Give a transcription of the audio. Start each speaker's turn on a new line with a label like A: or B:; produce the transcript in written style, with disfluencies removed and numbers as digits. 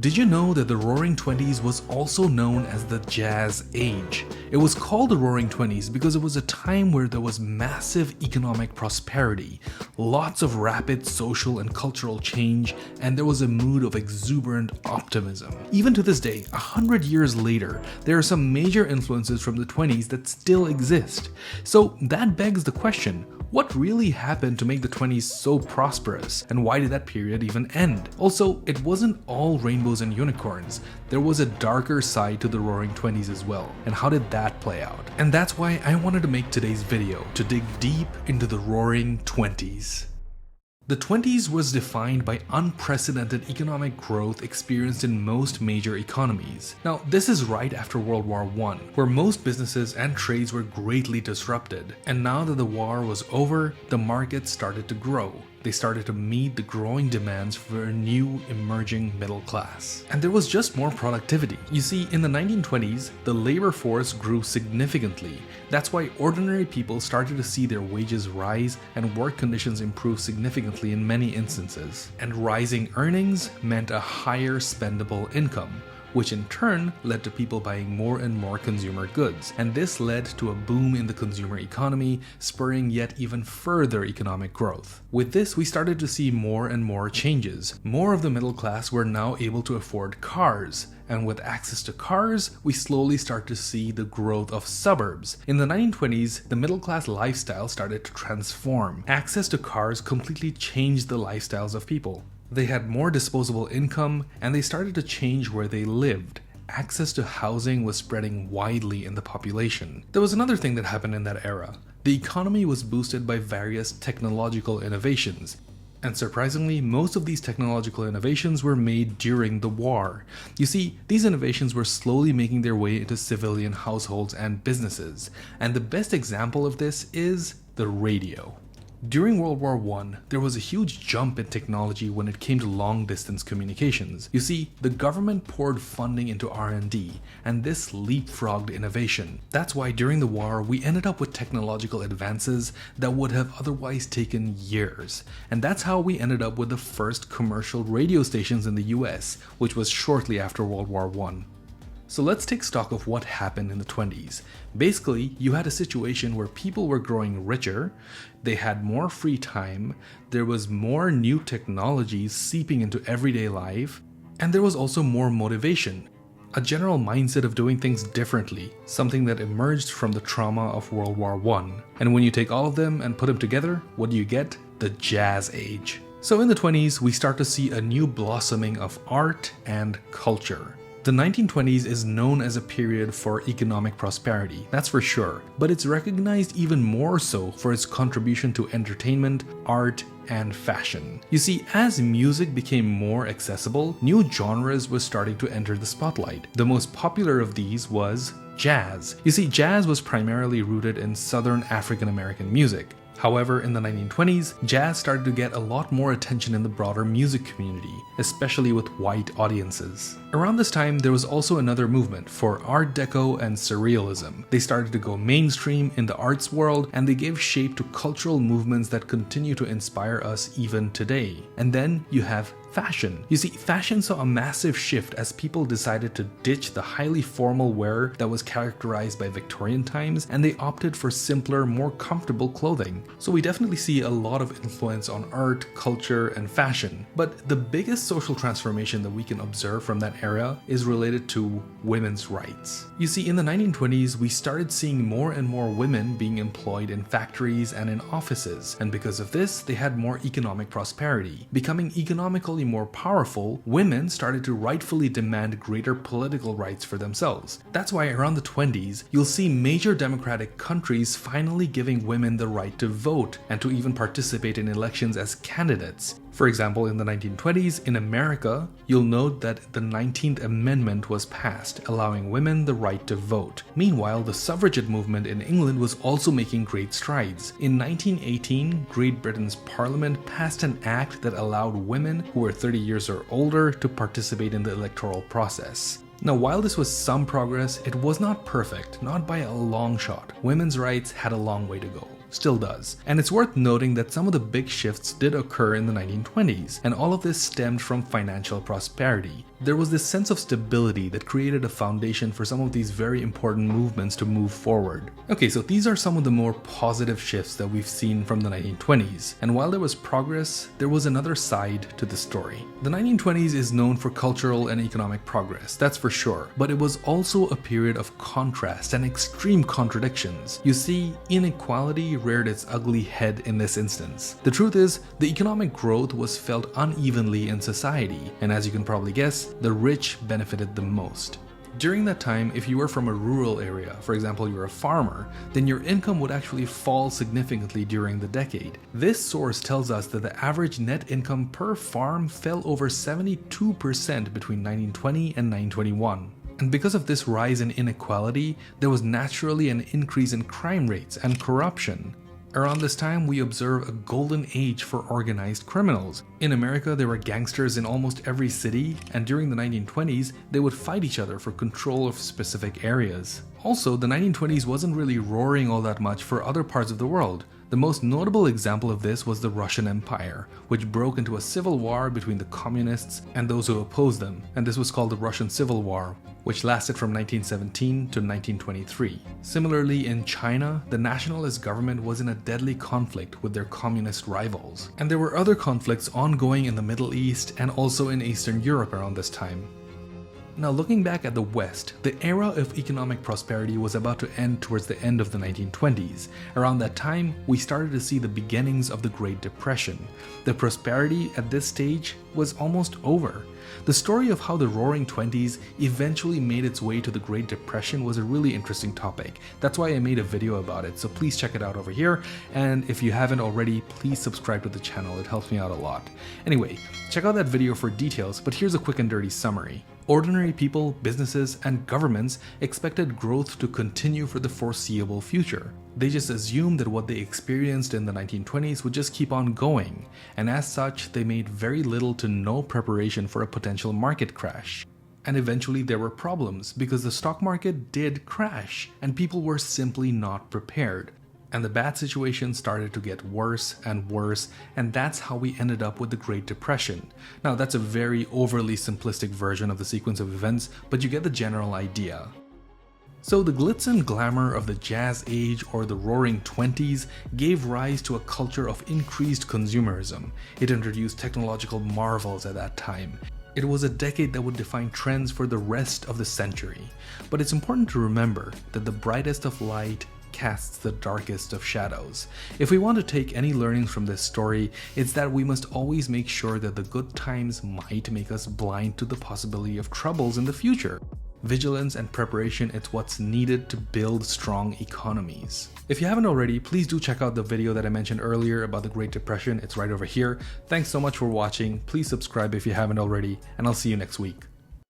A: Did you know that the Roaring Twenties was also known as the Jazz Age? It was called the Roaring Twenties because it was a time where there was massive economic prosperity, lots of rapid social and cultural change, and there was a mood of exuberant optimism. Even to this day, 100 years later, there are some major influences from the 20s that still exist. So that begs the question, what really happened to make the 20s so prosperous, and why did that period even end? Also, it wasn't all rainbows and unicorns. There was a darker side to the Roaring Twenties as well, and how did that play out? And that's why I wanted to make today's video, to dig deep into the Roaring Twenties. The 20s was defined by unprecedented economic growth experienced in most major economies. Now, this is right after World War I, where most businesses and trades were greatly disrupted. And now that the war was over, the market started to grow. They started to meet the growing demands for a new emerging middle class. And there was just more productivity. You see, in the 1920s, the labor force grew significantly. That's why ordinary people started to see their wages rise and work conditions improve significantly in many instances. And rising earnings meant a higher spendable income, which in turn led to people buying more and more consumer goods. And this led to a boom in the consumer economy, spurring yet even further economic growth. With this, we started to see more and more changes. More of the middle class were now able to afford cars. And with access to cars, we slowly start to see the growth of suburbs. In the 1920s, the middle class lifestyle started to transform. Access to cars completely changed the lifestyles of people. They had more disposable income, and they started to change where they lived. Access to housing was spreading widely in the population. There was another thing that happened in that era. The economy was boosted by various technological innovations. And surprisingly, most of these technological innovations were made during the war. You see, these innovations were slowly making their way into civilian households and businesses. And the best example of this is the radio. During World War I, there was a huge jump in technology when it came to long-distance communications. You see, the government poured funding into R&D, and this leapfrogged innovation. That's why during the war, we ended up with technological advances that would have otherwise taken years. And that's how we ended up with the first commercial radio stations in the US, which was shortly after World War I. So let's take stock of what happened in the 20s. Basically, you had a situation where people were growing richer, they had more free time, there was more new technologies seeping into everyday life, and there was also more motivation. A general mindset of doing things differently, something that emerged from the trauma of World War I. And when you take all of them and put them together, what do you get? The Jazz Age. So in the 20s, we start to see a new blossoming of art and culture. The 1920s is known as a period for economic prosperity, that's for sure, but it's recognized even more so for its contribution to entertainment, art, and fashion. You see, as music became more accessible, new genres were starting to enter the spotlight. The most popular of these was jazz. You see, jazz was primarily rooted in Southern African American music. However, in the 1920s, jazz started to get a lot more attention in the broader music community, especially with white audiences. Around this time, there was also another movement for Art Deco and Surrealism. They started to go mainstream in the arts world, and they gave shape to cultural movements that continue to inspire us even today. And then you have fashion. You see, fashion saw a massive shift as people decided to ditch the highly formal wear that was characterized by Victorian times, and they opted for simpler, more comfortable clothing. So we definitely see a lot of influence on art, culture, and fashion. But the biggest social transformation that we can observe from that era is related to women's rights. You see, in the 1920s, we started seeing more and more women being employed in factories and in offices, and because of this, they had more economic prosperity. Becoming economically more powerful, women started to rightfully demand greater political rights for themselves. That's why around the 20s, you'll see major democratic countries finally giving women the right to vote and to even participate in elections as candidates. For example, in the 1920s, in America, you'll note that the 19th Amendment was passed, allowing women the right to vote. Meanwhile, the suffragette movement in England was also making great strides. In 1918, Great Britain's Parliament passed an act that allowed women who were 30 years or older to participate in the electoral process. Now, while this was some progress, it was not perfect, not by a long shot. Women's rights had a long way to go. Still does. And it's worth noting that some of the big shifts did occur in the 1920s, and all of this stemmed from financial prosperity. there was this sense of stability that created a foundation for some of these very important movements to move forward. Okay, so these are some of the more positive shifts that we've seen from the 1920s. And while there was progress, there was another side to the story. The 1920s is known for cultural and economic progress, that's for sure. But it was also a period of contrast and extreme contradictions. You see, inequality reared its ugly head in this instance. The truth is, the economic growth was felt unevenly in society, and as you can probably guess, the rich benefited the most. During that time, if you were from a rural area, for example you're a farmer, then your income would actually fall significantly during the decade. This source tells us that the average net income per farm fell over 72% between 1920 and 1921. And because of this rise in inequality, there was naturally an increase in crime rates and corruption. Around this time, we observe a golden age for organized criminals. In America, there were gangsters in almost every city, and during the 1920s, they would fight each other for control of specific areas. Also, the 1920s wasn't really roaring all that much for other parts of the world. The most notable example of this was the Russian Empire, which broke into a civil war between the communists and those who opposed them, and this was called the Russian Civil War, which lasted from 1917 to 1923. Similarly, in China, the nationalist government was in a deadly conflict with their communist rivals. And there were other conflicts ongoing in the Middle East and also in Eastern Europe around this time. Now, looking back at the West, the era of economic prosperity was about to end towards the end of the 1920s. Around that time, we started to see the beginnings of the Great Depression. The prosperity at this stage was almost over. The story of how the Roaring Twenties eventually made its way to the Great Depression was a really interesting topic. That's why I made a video about it, so please check it out over here. And if you haven't already, please subscribe to the channel, it helps me out a lot. Anyway, check out that video for details, but here's a quick and dirty summary. Ordinary people, businesses, and governments expected growth to continue for the foreseeable future. They just assumed that what they experienced in the 1920s would just keep on going, and as such, they made very little to no preparation for a potential market crash. And eventually there were problems because the stock market did crash, and people were simply not prepared. And the bad situation started to get worse and worse, and that's how we ended up with the Great Depression. Now, that's a very overly simplistic version of the sequence of events, but you get the general idea. So the glitz and glamour of the Jazz Age or the Roaring Twenties gave rise to a culture of increased consumerism. It introduced technological marvels at that time. It was a decade that would define trends for the rest of the century. But it's important to remember that the brightest of light casts the darkest of shadows. If we want to take any learnings from this story, it's that we must always make sure that the good times might make us blind to the possibility of troubles in the future. Vigilance and preparation is what's needed to build strong economies. If you haven't already, please do check out the video that I mentioned earlier about the Great Depression. It's right over here. Thanks so much for watching. Please subscribe if you haven't already, and I'll see you next week.